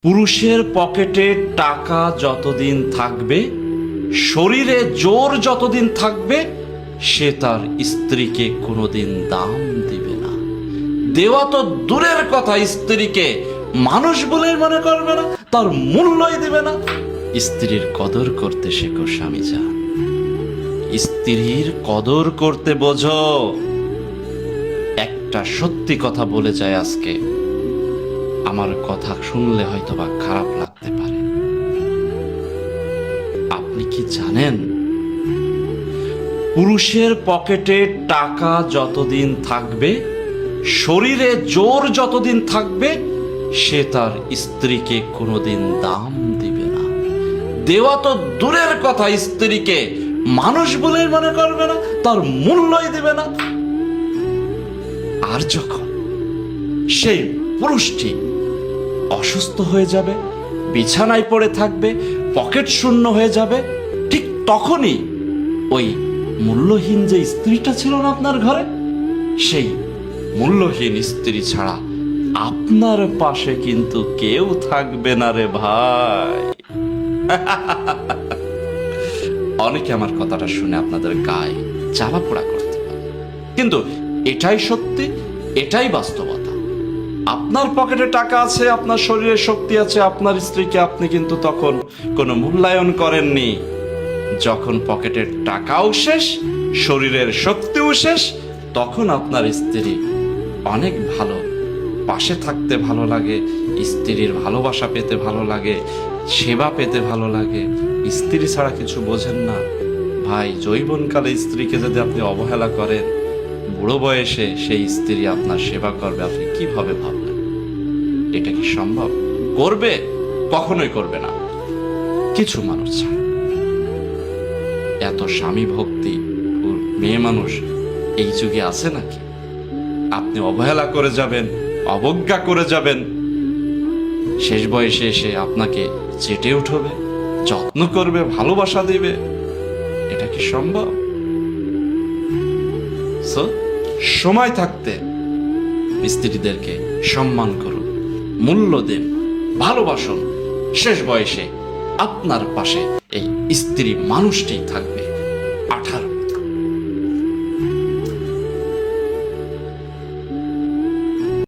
পুরুষের পকেটে টাকা যতদিন থাকবে, শরীরে জোর যতদিন থাকবে, সে তার স্ত্রীকে কোনোদিন দাম দিবে না। দেওয়া তো দূরের কথা, স্ত্রীকে মানুষ বলে মনে করবে না, তার মূল্যই দিবে না। স্ত্রীর কদর করতে শেখো স্বামী যান, স্ত্রীর কদর করতে বোঝো। একটা সত্যি কথা বলে যায় আজকে, আমার কথা শুনলে হয়তোবা খারাপ লাগতে পারে। আপনি কি জানেন, পুরুষের পকেটে টাকা যতদিন থাকবে, শরীরে জোর যতদিন থাকবে, সে তার স্ত্রীকে কোনোদিন দাম দিবে না। দেওয়া তো দূরের কথা, স্ত্রীকে মানুষ বলে মনে করবে না, তার মূল্যই দিবে না। আর যখন সেই পুরুষটি অসুস্থ হয়ে যাবে, বিছানায় পড়ে থাকবে, পকেট শূন্য হয়ে যাবে, ঠিক তখনই ওই মূল্যহীন যে স্ত্রীটা ছিল না আপনার ঘরে, সেই মূল্যহীন স্ত্রী ছাড়া আপনার পাশে কিন্তু কেউ থাকবে না রে ভাই। অনেকে আমার কথাটা শুনে আপনাদের গায়ে জ্বালা পোড়া করতে পারে, কিন্তু এটাই সত্যি, এটাই বাস্তবতা। আপনার পকেটে টাকা আছে, আপনার শরীরে শক্তি আছে, আপনার স্ত্রীকে আপনি কিন্তু তখন কোনো মূল্যায়ন করেননি। যখন পকেটের টাকাও শেষ, শরীরের শক্তিও শেষ, তখন আপনার স্ত্রী অনেক ভালো, পাশে থাকতে ভালো লাগে, স্ত্রীর ভালোবাসা পেতে ভালো লাগে, সেবা পেতে ভালো লাগে। স্ত্রী ছাড়া কিছু বোঝেন না ভাই। যৌবনকালে স্ত্রীকে যদি আপনি অবহেলা করেন, বুড়ো বয়সে সেই স্ত্রী আপনার সেবা করবে, আপনি কিভাবে ভাবলেন? এটা কি সম্ভব? করবে? কখনোই করবে না, কিছু মানুষ ছাড়া। এত স্বামী ভক্তি মেয়ে মানুষ এই যুগে আছে নাকি? আপনি অবহেলা করে যাবেন, অবজ্ঞা করে যাবেন, শেষ বয়সে এসে আপনাকে চেটে উঠবে, যত্ন করবে, ভালোবাসা দিবে। এটা কি সম্ভব? সময় থাকতে স্ত্রীদেরকে সম্মান করুন, মূল্য দিন, ভালোবাসুন। শেষ বয়সে আপনার পাশে এই স্ত্রী মানুষটি থাকবে 18